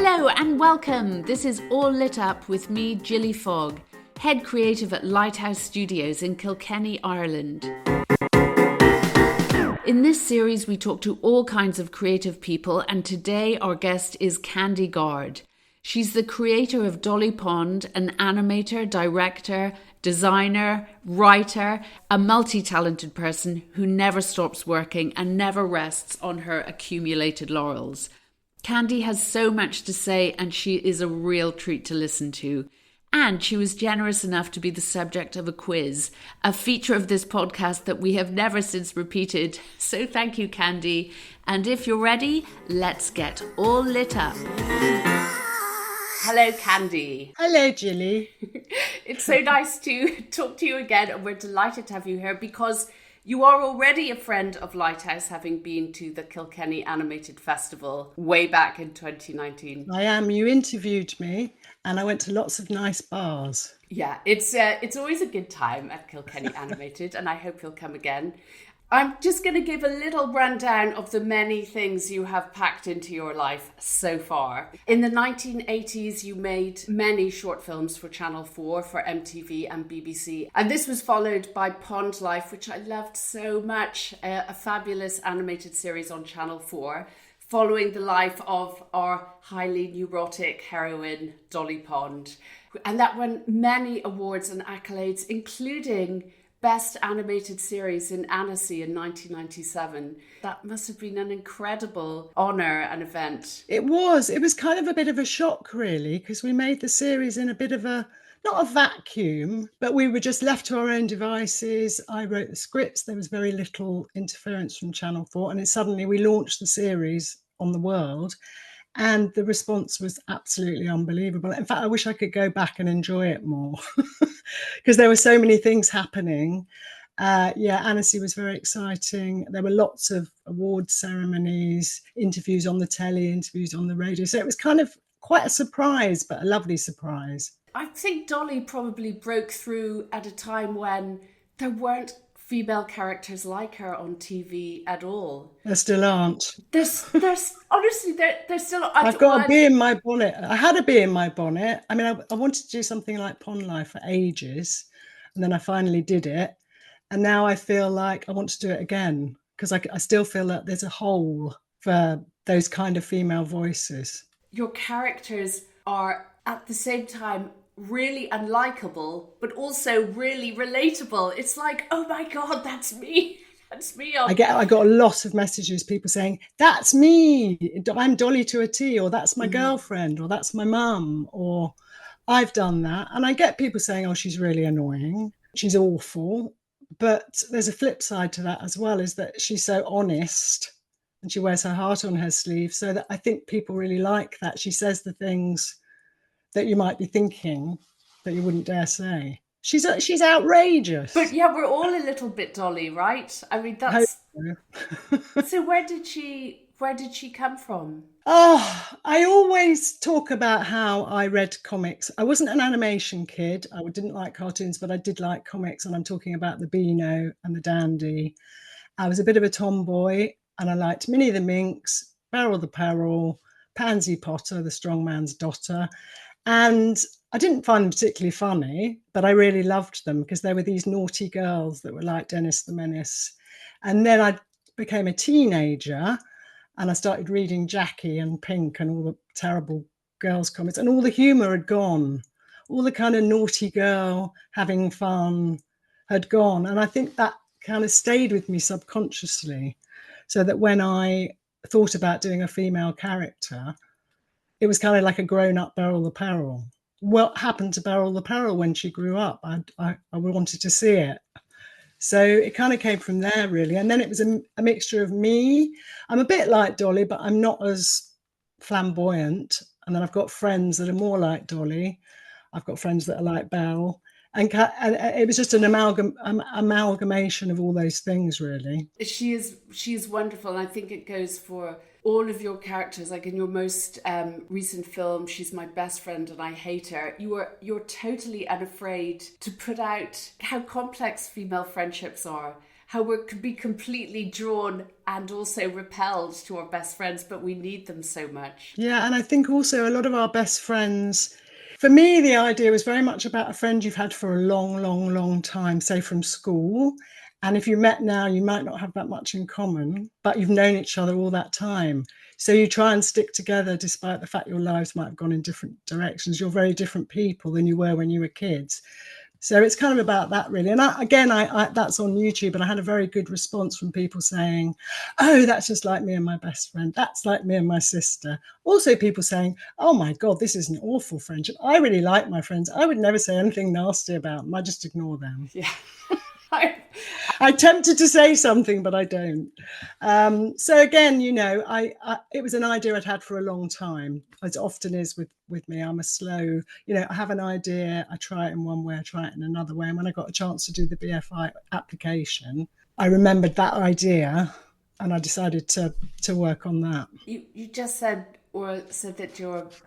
Hello and welcome. This is All Lit Up with me, Gilly Fogg, head creative at Lighthouse Studios in Kilkenny, Ireland. In this series, we talk to all kinds of creative people, and today our guest is Candy Gard. She's the creator of Dolly Pond, an animator, director, designer, writer, a multi-talented person who never stops working and never rests on her accumulated laurels. Candy has so much to say, and she is a real treat to listen to. And she was generous enough to be the subject of a quiz, a feature of this podcast that we have never since repeated. So thank you, Candy. And if you're ready, let's get all lit up. Hello, Candy. Hello, Gilly. It's so nice to talk to you again, and we're delighted to have you here because you are already a friend of Lighthouse, having been to the Kilkenny Animated Festival way back in 2019. I am. You interviewed me and I went to lots of nice bars. Yeah, it's always a good time at Kilkenny Animated, and I hope you'll come again. I'm just going to give a little rundown of the many things you have packed into your life so far. In the 1980s, you made many short films for Channel 4, for MTV and BBC. And this was followed by Pond Life, which I loved so much, a fabulous animated series on Channel 4, following the life of our highly neurotic heroine, Dolly Pond. And that won many awards and accolades, including Best Animated Series in Annecy in 1997. That must have been an incredible honour and event. It was kind of a bit of a shock, really, because we made the series in a bit of not a vacuum, but we were just left to our own devices. I wrote the scripts. There was very little interference from Channel 4. And then suddenly we launched the series on the world. And the response was absolutely unbelievable. In fact, I wish I could go back and enjoy it more because there were so many things happening. Annecy was very exciting. There were lots of award ceremonies, interviews on the telly, interviews on the radio. So it was kind of quite a surprise, but a lovely surprise. I think Dolly probably broke through at a time when there weren't female characters like her on TV at all. There still aren't. There's honestly, there's still. I've got a bee in my bonnet. I had a bee in my bonnet. I mean, I wanted to do something like Pond Life for ages, and then I finally did it. And now I feel like I want to do it again because I still feel that there's a hole for those kind of female voices. Your characters are at the same time really unlikable, but also really relatable. It's like, oh my God, that's me. That's me. I got a lot of messages, people saying, that's me. I'm Dolly to a T, or that's my girlfriend, or that's my mum, or I've done that. And I get people saying, oh, she's really annoying. She's awful. But there's a flip side to that as well, is that she's so honest and she wears her heart on her sleeve. So that I think people really like that. She says the things that you might be thinking that you wouldn't dare say. She's outrageous. But yeah, we're all a little bit Dolly, right? I mean, that's... So where did she come from? Oh, I always talk about how I read comics. I wasn't an animation kid. I didn't like cartoons, but I did like comics. And I'm talking about the Beano and the Dandy. I was a bit of a tomboy, and I liked Minnie the Minx, Beryl the Peril, Pansy Potter, the strong man's daughter. And I didn't find them particularly funny, but I really loved them because they were these naughty girls that were like Dennis the Menace. And then I became a teenager and I started reading Jackie and Pink and all the terrible girls' comics, and all the humour had gone. All the kind of naughty girl having fun had gone. And I think that kind of stayed with me subconsciously, so that when I thought about doing a female character, it was kind of like a grown-up Beryl the Peril. What happened to Beryl the Peril when she grew up? I wanted to see it. So it kind of came from there, really. And then it was a mixture of me. I'm a bit like Dolly, but I'm not as flamboyant. And then I've got friends that are more like Dolly. I've got friends that are like Belle. And it was just an amalgamation of all those things, really. She is wonderful. And I think it goes for all of your characters. Like in your most recent film, She's My Best Friend and I Hate Her, you're totally unafraid to put out how complex female friendships are, how we could be completely drawn and also repelled to our best friends, but we need them so much. Yeah, and I think also a lot of our best friends, for me, the idea was very much about a friend you've had for a long, long, long time, say from school. And if you met now, you might not have that much in common, but you've known each other all that time. So you try and stick together despite the fact your lives might have gone in different directions. You're very different people than you were when you were kids. So it's kind of about that, really. And I that's on YouTube, and I had a very good response from people saying, oh, that's just like me and my best friend. That's like me and my sister. Also people saying, oh, my God, this is an awful friendship. I really like my friends. I would never say anything nasty about them. I just ignore them. Yeah. I'm tempted to say something, but I don't. So again, it was an idea I'd had for a long time, as often is with me. I'm a slow, I have an idea, I try it in one way, I try it in another way. And when I got a chance to do the BFI application, I remembered that idea and I decided to work on that. You just said that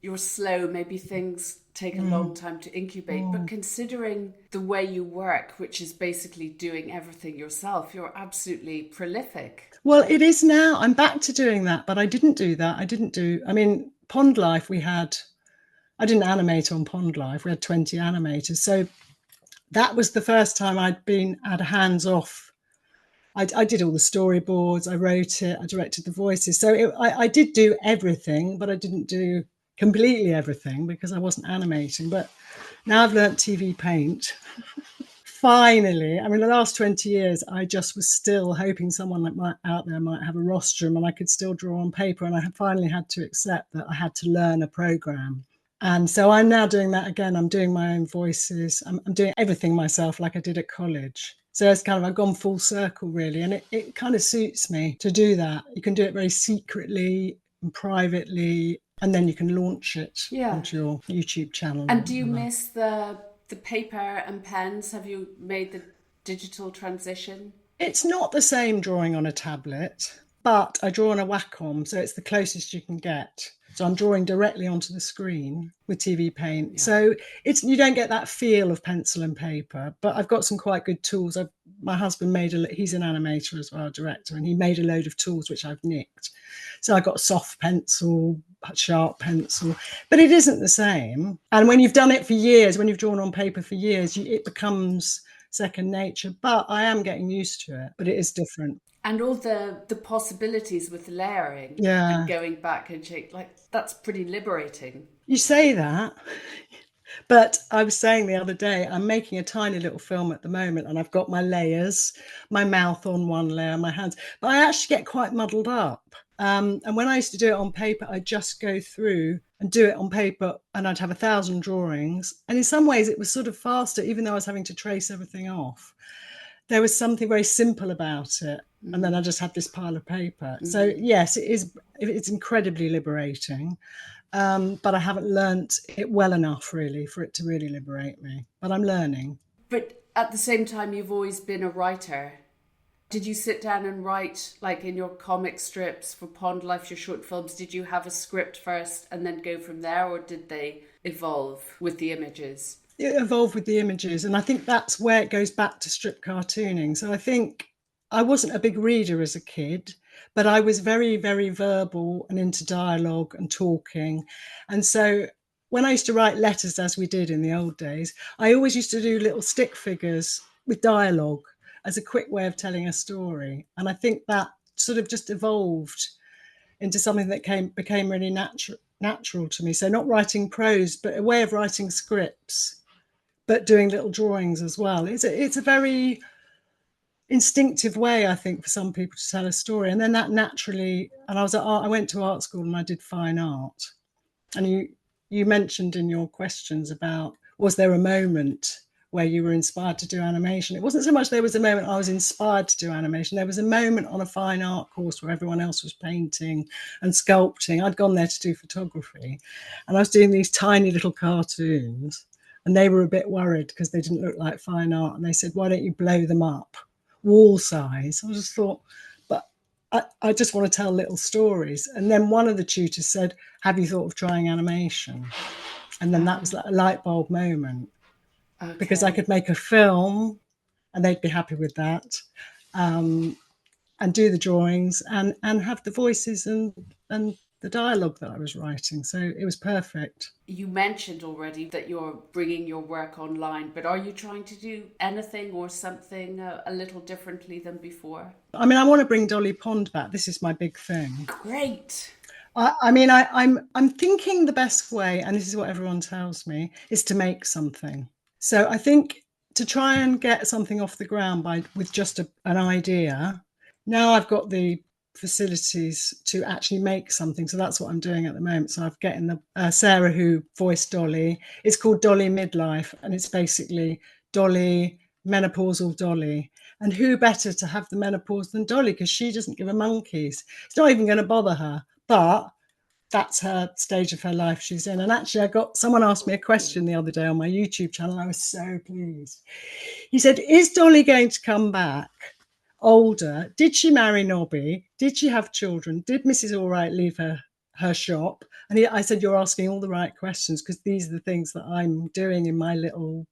you're slow, maybe things take a long time to incubate, but considering the way you work, which is basically doing everything yourself, you're absolutely prolific. Well, it is now. I'm back to doing that, but I didn't do that. Pond Life, I didn't animate on Pond Life. We had 20 animators. So that was the first time I'd had a hands-off. I did all the storyboards, I wrote it, I directed the voices. So I did do everything, but I didn't do completely everything because I wasn't animating. But now I've learnt TV Paint. Finally, the last 20 years, I just was still hoping someone out there might have a rostrum and I could still draw on paper. And I finally had to accept that I had to learn a program. And so I'm now doing that again. I'm doing my own voices. I'm doing everything myself like I did at college. So it's I've gone full circle, really. And it kind of suits me to do that. You can do it very secretly and privately, and then you can launch it onto your YouTube channel. And do you miss the paper and pens? Have you made the digital transition? It's not the same drawing on a tablet, but I draw on a Wacom, so it's the closest you can get. So I'm drawing directly onto the screen with TV Paint. Yeah. So you don't get that feel of pencil and paper, but I've got some quite good tools. My husband he's an animator as well, director, and he made a load of tools which I've nicked. So I got a soft pencil, a sharp pencil, but it isn't the same. And when you've done it for years, when you've drawn on paper for years, it becomes second nature. But I am getting used to it, but it is different. And all the possibilities with layering and going back and that's pretty liberating. You say that, but I was saying the other day, I'm making a tiny little film at the moment and I've got my layers, my mouth on one layer, my hands, but I actually get quite muddled up. And when I used to do it on paper, I'd just go through and do it on paper and I'd have 1,000 drawings. And in some ways it was sort of faster, even though I was having to trace everything off. There was something very simple about it. And then I just had this pile of paper. So yes, it's incredibly liberating. But I haven't learnt it well enough really for it to really liberate me. But I'm learning. But at the same time, you've always been a writer. Did you sit down and write, like in your comic strips for Pond Life, your short films, did you have a script first and then go from there, or did they evolve with the images? It evolved with the images, and I think that's where it goes back to strip cartooning. So I think I wasn't a big reader as a kid, but I was very, very verbal and into dialogue and talking. And so when I used to write letters, as we did in the old days, I always used to do little stick figures with dialogue as a quick way of telling a story. And I think that sort of just evolved into something that became really natural to me. So not writing prose, but a way of writing scripts, but doing little drawings as well. It's a very instinctive way, I think, for some people to tell a story. And then that naturally, and I went to art school and I did fine art. And you mentioned in your questions about, was there a moment where you were inspired to do animation? It wasn't so much there was a moment I was inspired to do animation. There was a moment on a fine art course where everyone else was painting and sculpting. I'd gone there to do photography and I was doing these tiny little cartoons and they were a bit worried because they didn't look like fine art. And they said, why don't you blow them up wall size? I just thought, but I just want to tell little stories. And then one of the tutors said, have you thought of trying animation? And then that was like a light bulb moment. Okay. Because I could make a film and they'd be happy with that. and do the drawings and have the voices and the dialogue that I was writing. So it was perfect. You mentioned already that you're bringing your work online, but are you trying to do anything or something a little differently than before? I mean, I want to bring Dolly Pond back. This is my big thing. Great. I'm thinking the best way, and this is what everyone tells me, is to make something. So I think to try and get something off the ground with just an idea. Now I've got the facilities to actually make something, so that's what I'm doing at the moment. So I've gotten the Sarah, who voiced Dolly. It's called Dolly Midlife, and it's basically Dolly, menopausal Dolly. And who better to have the menopause than Dolly, because she doesn't give a monkeys. It's not even going to bother her, but that's her stage of her life she's in. And actually, someone asked me a question the other day on my YouTube channel. I was so pleased. He said, is Dolly going to come back older? Did she marry Nobby? Did she have children? Did Mrs. Allright leave her shop? And I said, you're asking all the right questions, because these are the things that I'm doing in my little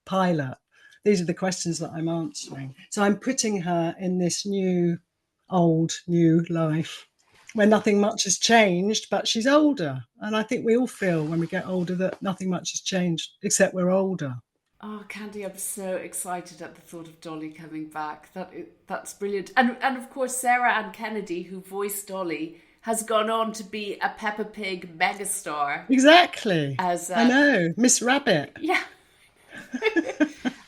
pilot. These are the questions that I'm answering. So I'm putting her in this new life where nothing much has changed, but she's older. And I think we all feel when we get older that nothing much has changed, except we're older. Oh, Candy, I'm so excited at the thought of Dolly coming back. That's brilliant. And of course, Sarah Ann Kennedy, who voiced Dolly, has gone on to be a Peppa Pig megastar. Exactly. I know, Miss Rabbit. Yeah.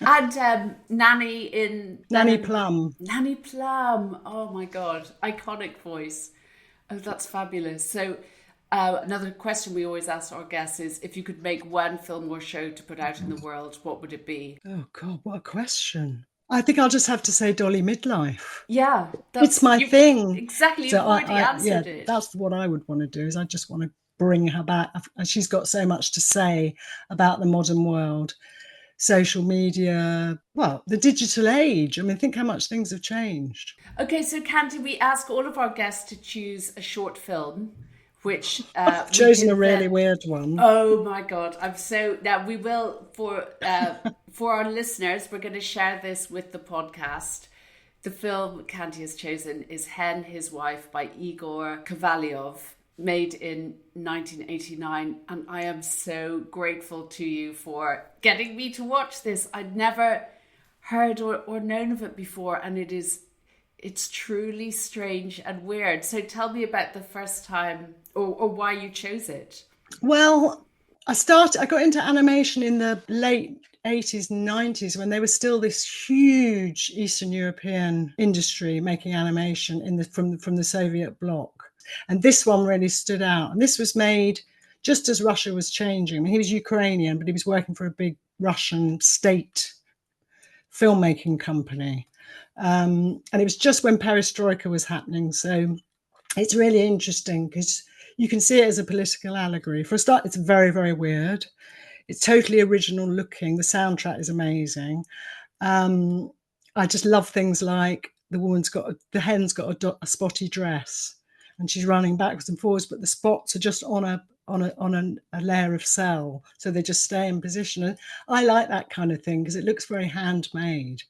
And Nanny Plum. Nanny Plum. Oh my God, iconic voice. Oh, that's fabulous. So another question we always ask our guests is, if you could make one film or show to put out in the world, what would it be? Oh God, what a question. I think I'll just have to say Dolly Midlife. Yeah. It's my thing. Exactly, you've already answered it. That's what I would want to do, is I just want to bring her back. She's got so much to say about the modern world. Social media, well, the digital age. I mean, think how much things have changed. Okay, so Candy, we ask all of our guests to choose a short film, which I've chosen a really weird one. Oh my God! Now we will for our listeners. We're going to share this with the podcast. The film Candy has chosen is Hen, His Wife by Igor Kovalyov, made in 1989, and I am so grateful to you for getting me to watch this. I'd never heard or known of it before, and it's truly strange and weird. So tell me about the first time or why you chose it. Well, I got into animation in the late 80s and 90s, when there was still this huge Eastern European industry making animation from the Soviet bloc. And this one really stood out. And this was made just as Russia was changing. I mean, he was Ukrainian, but he was working for a big Russian state filmmaking company. And it was just when perestroika was happening. So it's really interesting because you can see it as a political allegory. For a start, it's very, very weird. It's totally original looking. The soundtrack is amazing. I just love things like the hen's got a spotty dress, and she's running backwards and forwards, but the spots are just on a layer of cell, so they just stay in position. And I like that kind of thing because it looks very handmade,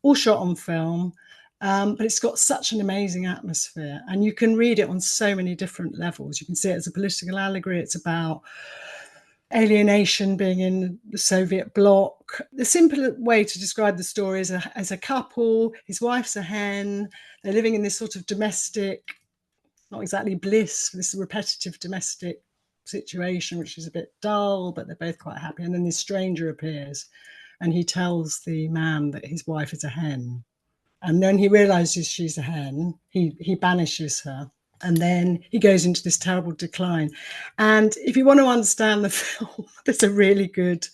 all shot on film, but it's got such an amazing atmosphere, and you can read it on so many different levels. You can see it as a political allegory. It's about alienation, being in the Soviet bloc. The simple way to describe the story is as a couple. His wife's a hen. They're living in this sort of domestic, not exactly bliss, this repetitive domestic situation, which is a bit dull, but they're both quite happy. And then this stranger appears and he tells the man that his wife is a hen. And then he realizes she's a hen. He banishes her. And then he goes into this terrible decline. And if you want to understand the film, there's a really good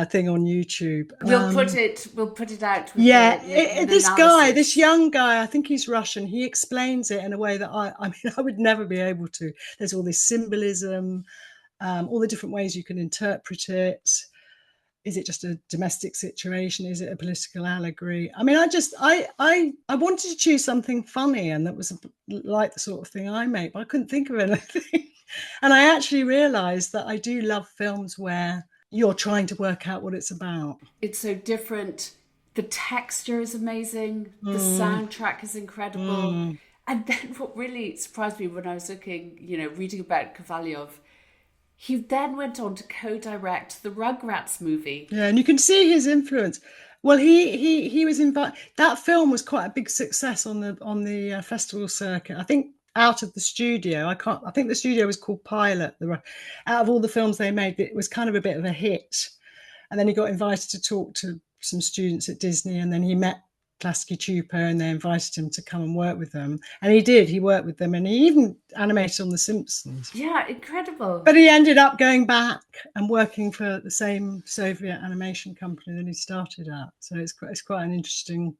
thing on YouTube. We'll put it out. This young guy, I think he's Russian. He explains it in a way that I would never be able to. There's all this symbolism, all the different ways you can interpret it. Is it just a domestic situation? Is it a political allegory? I mean, I wanted to choose something funny, and that was like the sort of thing I make, but I couldn't think of anything. And I actually realised that I do love films where you're trying to work out what it's about. It's so different The texture is amazing. The soundtrack is incredible. And then what really surprised me when I was reading about Kovalyov, he then went on to co-direct the Rugrats movie. Yeah, and you can see his influence. Well, he was invited. That film was quite a big success on the festival circuit. I think out of the studio, I think the studio was called Pilot. Out of all the films they made, it was kind of a bit of a hit. And then he got invited to talk to some students at Disney, and then he met Klasky Csupo, and they invited him to come and work with them. And he did. He worked with them, and he even animated on The Simpsons. Yeah, incredible. But he ended up going back and working for the same Soviet animation company that he started at. So it's quite an interesting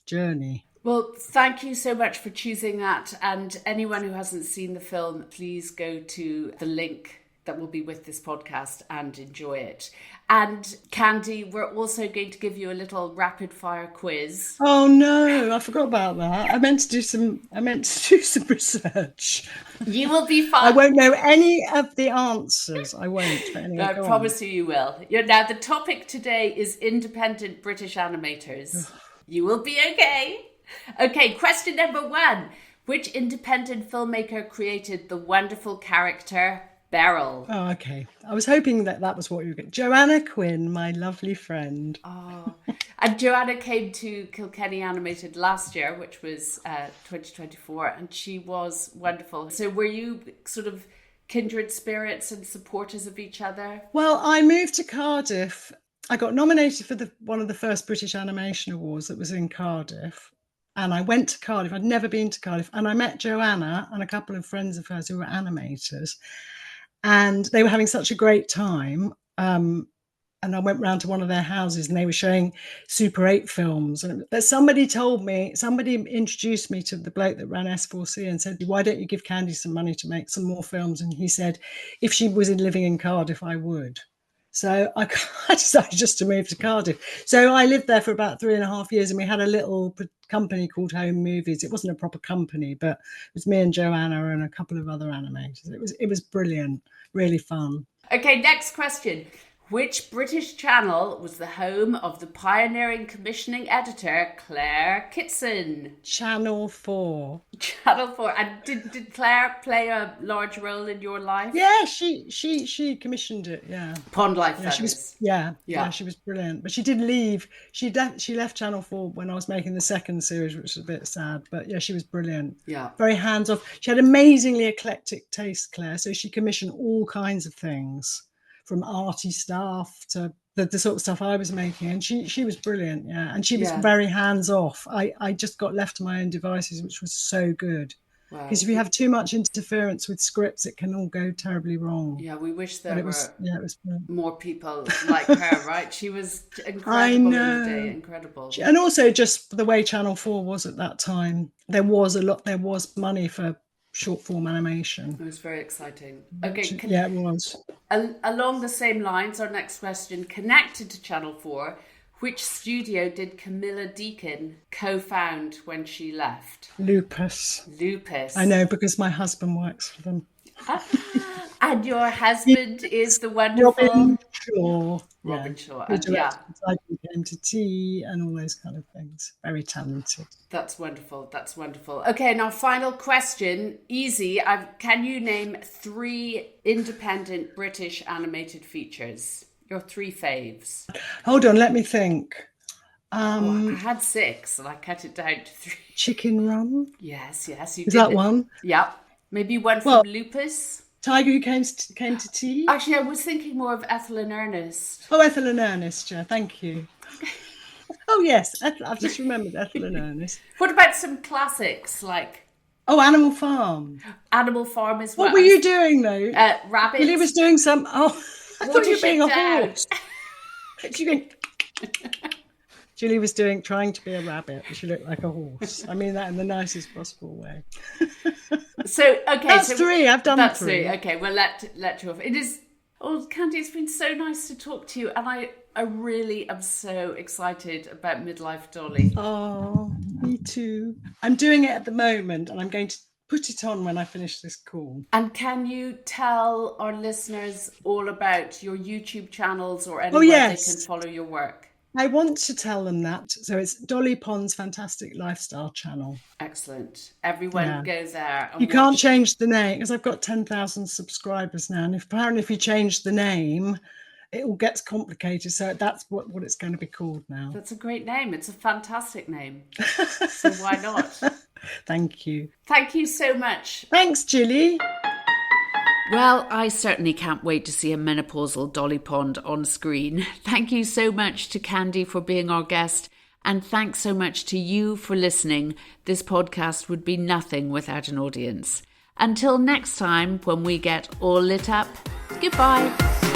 journey. Well, thank you so much for choosing that. And anyone who hasn't seen the film, please go to the link that will be with this podcast and enjoy it. And Candy, we're also going to give you a little rapid fire quiz. Oh no, I forgot about that. I meant to do some research. You will be fine. I won't know any of the answers. I won't. But anyway, I promise you will. Now, the topic today is independent British animators. You will be okay. Okay, question number 1. Which independent filmmaker created the wonderful character Beryl? Oh, okay. I was hoping that was what you were getting. Joanna Quinn, my lovely friend. Oh, and Joanna came to Kilkenny Animated last year, which was 2024, and she was wonderful. So were you sort of kindred spirits and supporters of each other? Well, I moved to Cardiff. I got nominated for one of the first British Animation Awards that was in Cardiff. And I went to Cardiff. I'd never been to Cardiff. And I met Joanna and a couple of friends of hers who were animators. And they were having such a great time. And I went round to one of their houses and they were showing Super 8 films. But somebody introduced me to the bloke that ran S4C and said, why don't you give Candy some money to make some more films? And he said, if she was living in Cardiff, I would. So I decided just to move to Cardiff. So I lived there for about 3.5 years, and we had a little company called Home Movies. It wasn't a proper company, but it was me and Joanna and a couple of other animators. It was brilliant, really fun. Okay, next question. Which British channel was the home of the pioneering commissioning editor Claire Kitson? Channel 4. Channel 4. And did Claire play a large role in your life? Yeah, she commissioned it. Yeah. Pond Life Yeah, she was brilliant. But she did leave. She left Channel 4 when I was making the second series, which was a bit sad. But yeah, she was brilliant. Yeah. Very hands off. She had amazingly eclectic taste, Claire. So she commissioned all kinds of things, from arty stuff to the sort of stuff I was making. And she was brilliant, yeah. And she was very hands-off. I just got left to my own devices, which was so good. Because if you have too much interference with scripts, it can all go terribly wrong. Yeah, we wish there were brilliant. more people like her, right? She was incredible in the day, incredible. And also just the way Channel 4 was at that time. There was money for short form animation. It was very exciting. Okay. Yeah, it was. Along the same lines, our next question, connected to Channel 4, which studio did Camilla Deakin co-found when she left? Lupus. Lupus. I know, because my husband works for them. And your husband is the wonderful Robin Shaw. Robin Shaw. And I came to tea and all those kind of things. Very talented. That's wonderful. That's wonderful. Okay, now final question. Easy. Can you name 3 independent British animated features? Your 3 faves. Hold on, let me think. I had 6 and I cut it down to 3. Chicken Run? Yes. Is that one? Yep. Maybe one from Lupus. Tiger Who Came to Tea? Actually, I was thinking more of Ethel and Ernest. Oh, Ethel and Ernest, yeah, thank you. Oh, yes, I've just remembered Ethel and Ernest. What about some classics like... Oh, Animal Farm. Animal Farm is what... What were you doing, though? Rabbits. Billy was doing some... Oh, I thought you were being a horse. Julie was trying to be a rabbit. She looked like a horse. I mean that in the nicest possible way. So, okay. That's 3. I've done 3. That's 3. Okay, well, let you off. It is... Oh, Candy, it's been so nice to talk to you. And I really am so excited about Midlife Dolly. Oh, me too. I'm doing it at the moment and I'm going to put it on when I finish this call. And can you tell our listeners all about your YouTube channels or anywhere they can follow your work? I want to tell them that. So it's Dolly Pond's Fantastic Lifestyle channel. Excellent. Everyone go there and you can't watch. change the name because I've got 10,000 subscribers now. And apparently if you change the name, it all gets complicated. So that's what it's going to be called now. That's a great name. It's a fantastic name. So why not? Thank you. Thank you so much. Thanks, Gilly. Well, I certainly can't wait to see a menopausal Dolly Pond on screen. Thank you so much to Candy for being our guest. And thanks so much to you for listening. This podcast would be nothing without an audience. Until next time, when we get all lit up, goodbye.